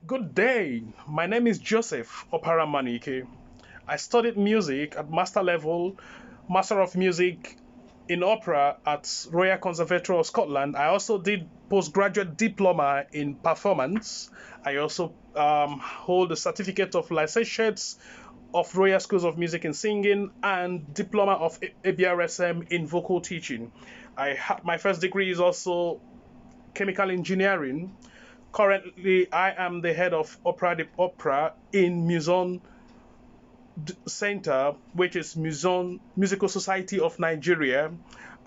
Good day. My name is Joseph Oparamanuike. I studied music at master level, Master of Music in Opera at Royal Conservatory of Scotland. I also did postgraduate diploma in performance. I also hold a certificate of licentiate of Royal Schools of Music and Singing and diploma of ABRSM in vocal teaching. My first degree is also chemical engineering. Currently, I am the head of Opera de Opera in Muson Center, which is Muson Musical Society of Nigeria,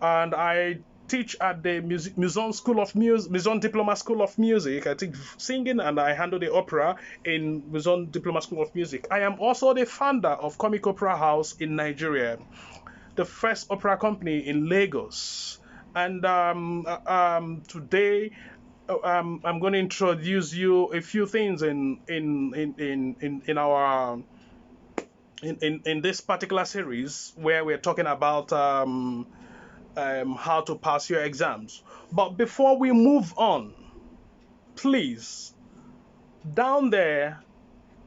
and I teach at the Muson School of Music, Muson Diploma School of Music. I teach singing and I handle the opera in Muson Diploma School of Music. I am also the founder of Comic Opera House in Nigeria, the first opera company in Lagos. And today I'm going to introduce you a few things in our in this particular series where we're talking about how to pass your exams. But before we move on, please, down there,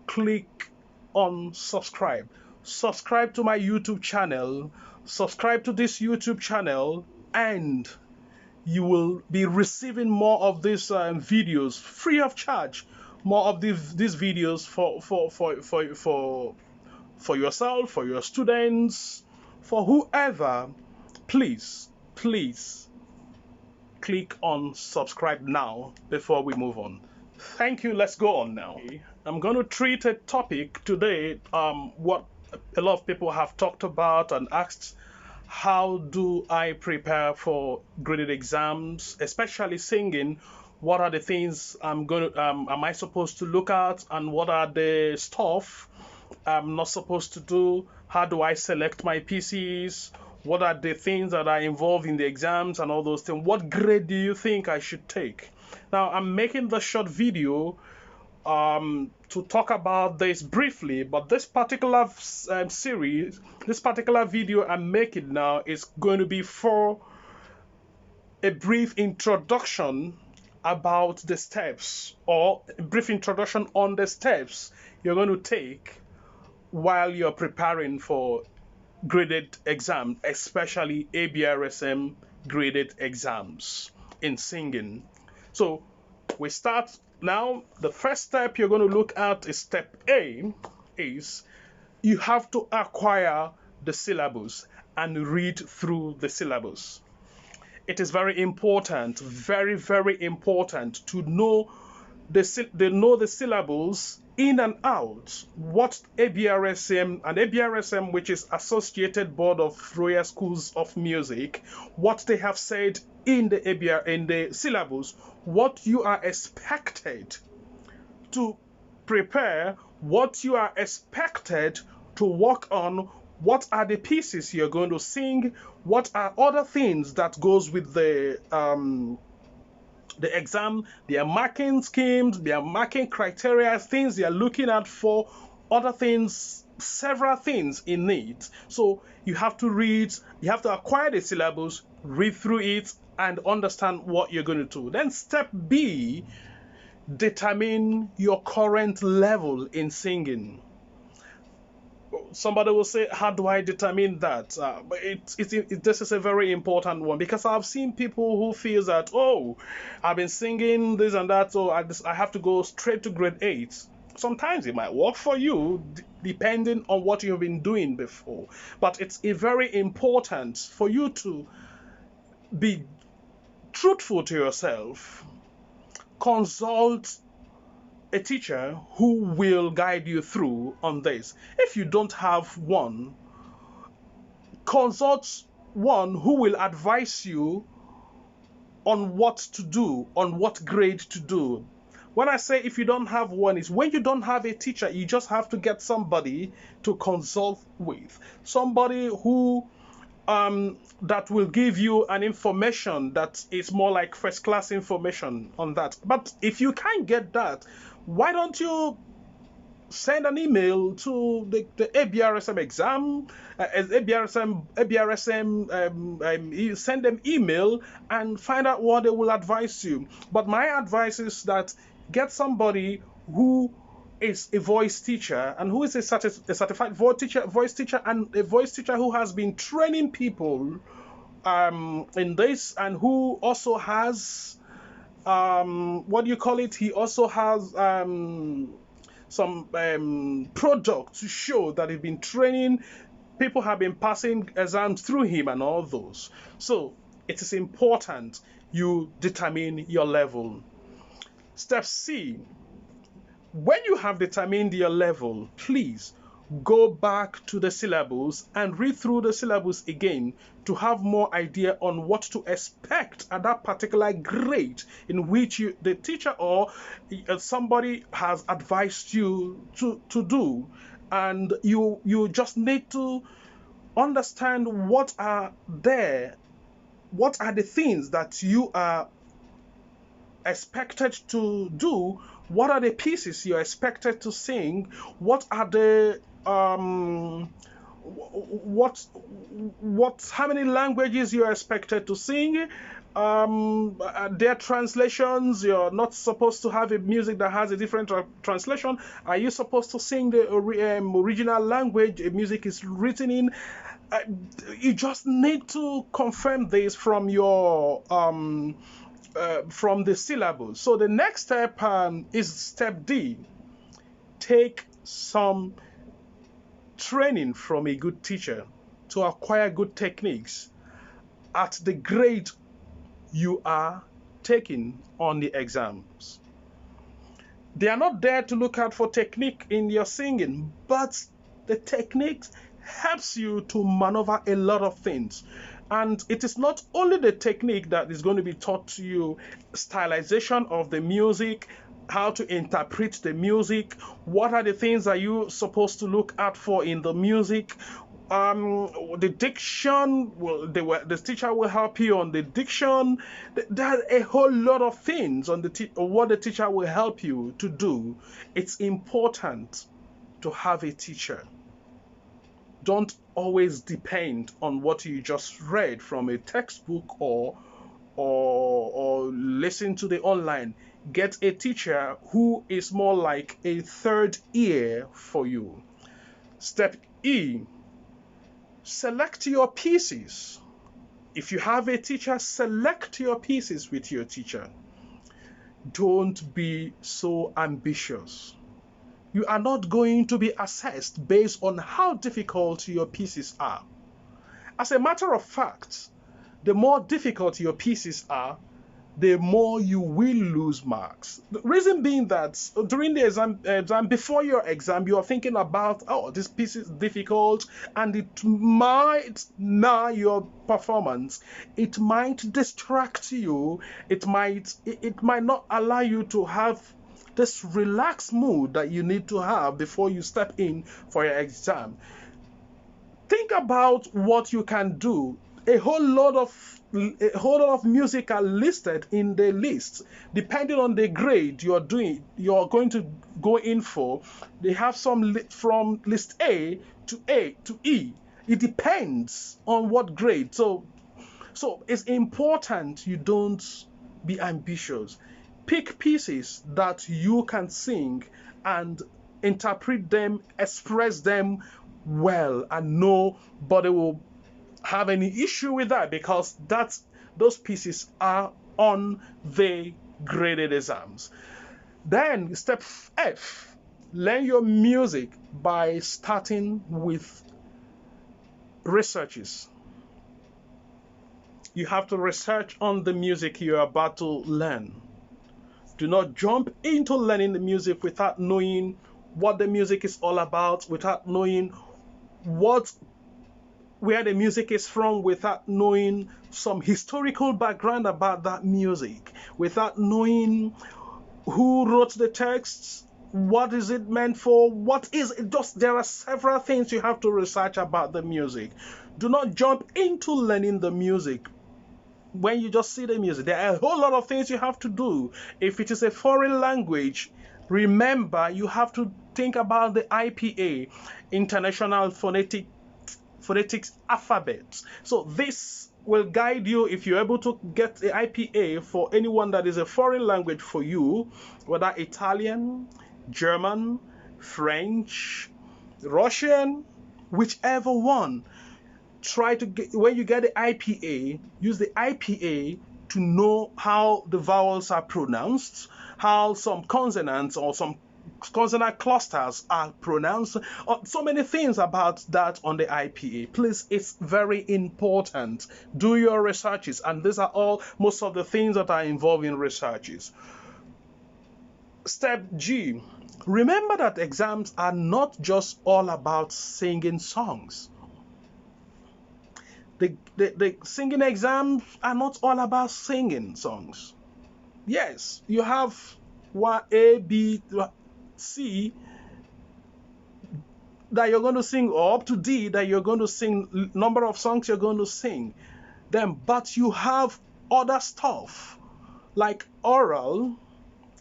click on subscribe. Subscribe to my YouTube channel. Subscribe to this YouTube channel, and you will be receiving more of these videos free of charge. More of these videos for yourself, for your students, for whoever. Please click on subscribe now before we move on. Thank you. Let's go on now. I'm going to treat a topic today, what a lot of people have talked about and asked: how do I prepare for graded exams, especially singing? What are the things am I supposed to look at, and what are the stuff I'm not supposed to do? How do I select my PCs? What are the things that are involved in the exams and all those things? What grade do you think I should take? Now, I'm making the short video to talk about this briefly, but this particular series, this particular video I'm making now is going to be for a brief introduction about the steps, or a brief introduction on the steps you're going to take while you're preparing for graded exam, especially ABRSM graded exams in singing. So we start now. The first step you're going to look at is step A, is you have to acquire the syllabus and read through the syllabus. It is very important, very important to know the syllables in and out. What ABRSM, and ABRSM, which is Associated Board of Royal Schools of Music, what they have said in the syllabus, what you are expected to prepare, what you are expected to work on, what are the pieces you're going to sing, what are other things that goes with the exam, their marking schemes, their marking criteria, things they are looking at for, other things, several things in it. So you have to read, you have to acquire the syllabus, read through it, and understand what you're going to do. Then step B, determine your current level in singing. Somebody will say, how do I determine that? But this is a very important one, because I've seen people who feel that, oh, I've been singing this and that, so I have to go straight to grade 8. Sometimes it might work for you, depending on what you've been doing before. But it's very important for you to be truthful to yourself. Consult a teacher who will guide you through on this. If you don't have one, consult one who will advise you on what to do, on what grade to do. When I say if you don't have one, is when you don't have a teacher, you just have to get somebody to consult with. Somebody who that will give you an information that is more like first class information on that. But if you can't get that, why don't you send an email to the ABRSM exam, ABRSM, send them email and find out what they will advise you. But my advice is that get somebody who is a voice teacher and who is a certified voice teacher, and a voice teacher who has been training people in this, and who also has what do you call it? He also has some product to show that he's been training. People have been passing exams through him and all those. So it is important you determine your level. Step C, when you have determined your level, please go back to the syllabus and read through the syllabus again to have more idea on what to expect at that particular grade in which the teacher or somebody has advised you to do. And you just need to understand what are the things that you are expected to do, what are the pieces you're expected to sing, what are the how many languages you're expected to sing. Their translations, you're not supposed to have a music that has a different translation. Are you supposed to sing the original language a music is written in? You just need to confirm this from your from the syllabus. So the next step is step D. Take some training from a good teacher to acquire good techniques at the grade you are taking on the exams. They are not there to look out for technique in your singing, but the techniques helps you to maneuver a lot of things. And it is not only the technique that is going to be taught to you, stylization of the music, how to interpret the music, what are the things that you're supposed to look out for in the music. The diction, the teacher will help you on the diction. There are a whole lot of things on what the teacher will help you to do. It's important to have a teacher. Don't always depend on what you just read from a textbook or listen to the online. Get a teacher who is more like a third ear for you. Step E, select your pieces. If you have a teacher, select your pieces with your teacher. Don't be so ambitious. You are not going to be assessed based on how difficult your pieces are. As a matter of fact, the more difficult your pieces are, the more you will lose marks. The reason being that during the exam, before your exam, you are thinking about, oh, this piece is difficult, and it might mar your performance. It might distract you. It might not allow you to have this relaxed mood that you need to have before you step in for your exam. Think about what you can do. A whole lot of music are listed in the list. Depending on the grade you're going to go in for. They have some from list A to E. It depends on what grade. So it's important you don't be ambitious. Pick pieces that you can sing and interpret them, express them well, and nobody will have any issue with that, because those pieces are on the graded exams. Then step F, learn your music by starting with researches. You have to research on the music you're about to learn. Do not jump into learning the music without knowing what the music is all about, without knowing where the music is from, without knowing some historical background about that music, without knowing who wrote the texts, what is it meant for, there are several things you have to research about the music. Do not jump into learning the music when you just see the music. There are a whole lot of things you have to do. If it is a foreign language, remember you have to think about the IPA, International Phonetics Alphabet. So this will guide you if you're able to get the IPA for anyone that is a foreign language for you, whether Italian, German, French, Russian, whichever one. Try to get, when you get the IPA, use the IPA to know how the vowels are pronounced, how some consonants or some consonant clusters are pronounced, so many things about that on the IPA. Please, it's very important. Do your researches, and these are all most of the things that are involved in researches. Step G. Remember that exams are not just all about singing songs. The singing exams are not all about singing songs. Yes, you have one A, B, C that you're going to sing, or up to D that you're going to sing, number of songs you're going to sing. Then, but you have other stuff like oral.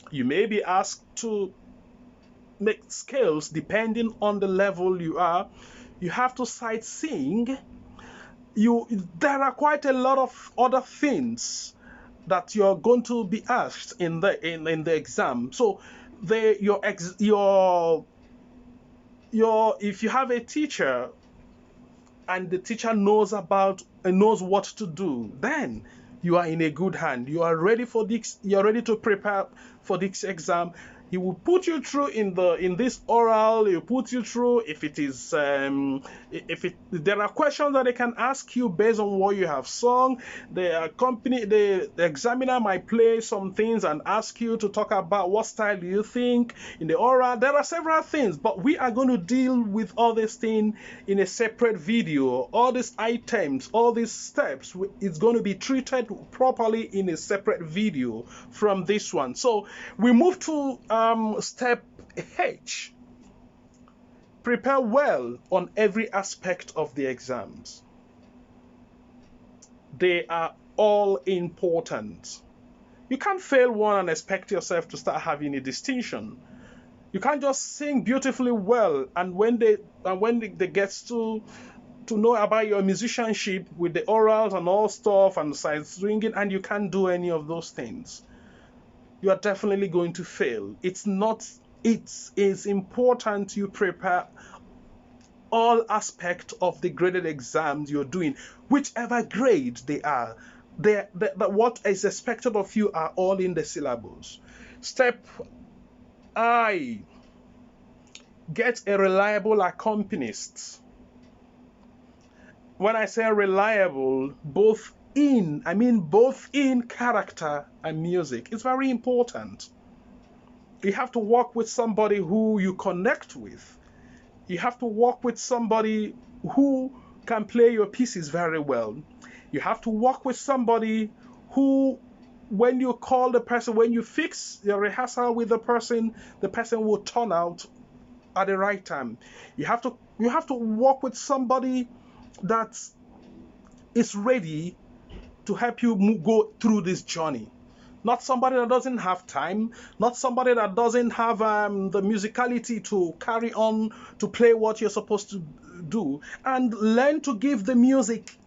You may be asked to make scales depending on the level you are. You have to sight sing. There are quite a lot of other things that you're going to be asked in the exam. So if you have a teacher and the teacher knows what to do, then you are in a good hand. You are ready for this. You're ready to prepare for this exam. He will put you through in this oral. He'll put you through if there are questions that they can ask you based on what you have sung. The examiner might play some things and ask you to talk about what style do you think in the oral. There are several things, but we are going to deal with all these things in a separate video. All these items, all these steps, it's going to be treated properly in a separate video from this one. So we move to step H. Prepare well on every aspect of the exams. They are all important. You can't fail one and expect yourself to start having a distinction. You can't just sing beautifully well, and when they get to know about your musicianship with the orals and all stuff and side swinging, and you can't do any of those things, you are definitely going to fail. It is important you prepare all aspects of the graded exams you're doing, whichever grade they are. What is expected of you are all in the syllabus. Step I. Get a reliable accompanist. When I say reliable, both in character and music. It's very important. You have to work with somebody who you connect with. You have to work with somebody who can play your pieces very well. You have to work with somebody who, when you call the person, when you fix your rehearsal with the person will turn out at the right time. You have to work with somebody that is ready to help you go through this journey. Not somebody that doesn't have time, not somebody that doesn't have the musicality to carry on to play what you're supposed to do. And learn to give the music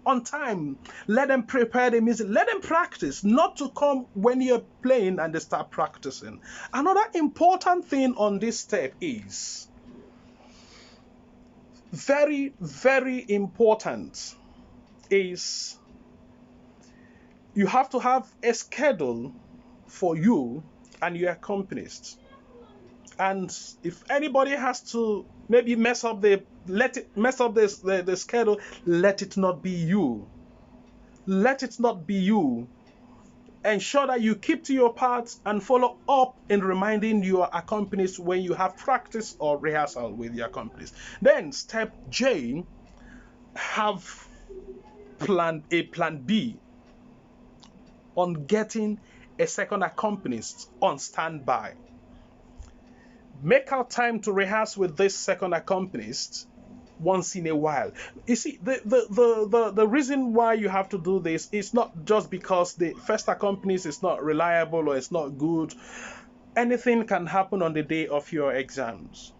on time. Let them prepare the music. Let them practice, not to come when you're playing and they start practicing. Another important thing on this step is very, very important is you have to have a schedule for you and your accompanist. And if anybody has to maybe mess up the schedule, let it not be you. Let it not be you. Ensure that you keep to your parts and follow up in reminding your accompanist when you have practice or rehearsal with your accompanist. Then step J, have plan B on getting a second accompanist on standby. Make out time to rehearse with this second accompanist once in a while. You see, the reason why you have to do this is not just because the first accompanist is not reliable or it's not good. Anything can happen on the day of your exams.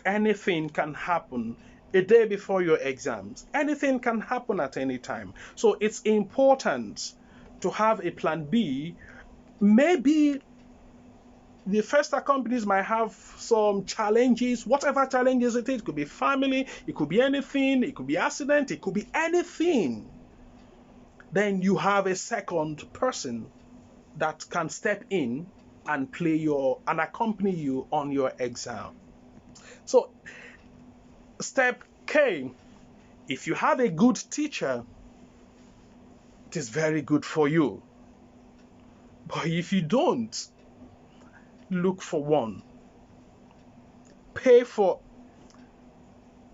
Anything can happen a day before your exams. Anything can happen at any time. So it's important to have a plan B. Maybe the first companies might have some challenges, whatever challenges it is. It could be family, it could be anything, it could be accident, it could be anything. Then you have a second person that can step in and and accompany you on your exam. So step K, if you have a good teacher, it is very good for you. But if you don't, look for one. Pay for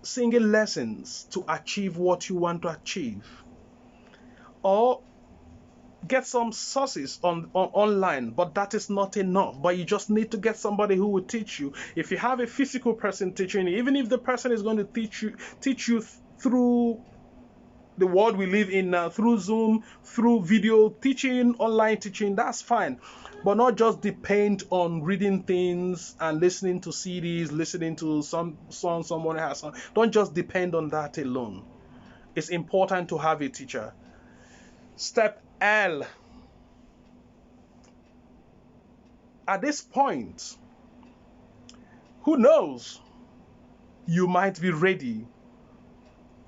singing lessons to achieve what you want to achieve. Or get some sources online, but that is not enough. But you just need to get somebody who will teach you. If you have a physical person teaching you, even if the person is going to teach you through the world we live in now, through Zoom, through video teaching, online teaching, that's fine. But not just depend on reading things and listening to CDs, listening to some song someone has sung. Don't just depend on that alone. It's important to have a teacher. Step L. At this point, who knows? You might be ready,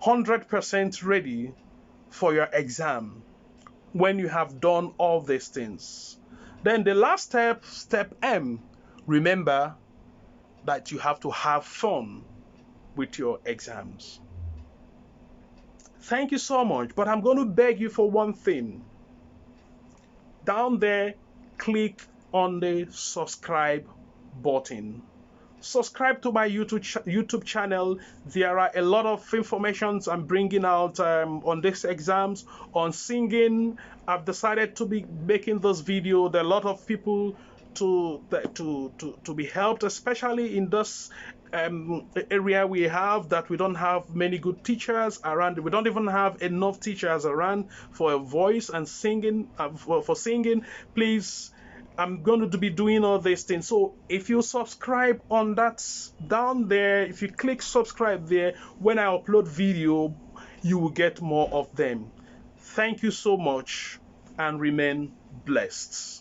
100% ready for your exam when you have done all these things. Then the last step, step M, remember that you have to have fun with your exams. Thank you so much, but I'm going to beg you for one thing. Down there, click on the subscribe button. Subscribe to my YouTube channel. There are a lot of information I'm bringing out on these exams, on singing. I've decided to be making this video. There are a lot of people to be helped, especially in this area we don't have many good teachers around. We don't even have enough teachers around for a voice and singing. For singing, please, I'm going to be doing all these things. So if you subscribe on that down there, if you click subscribe there, when I upload video, you will get more of them. Thank you so much and remain blessed.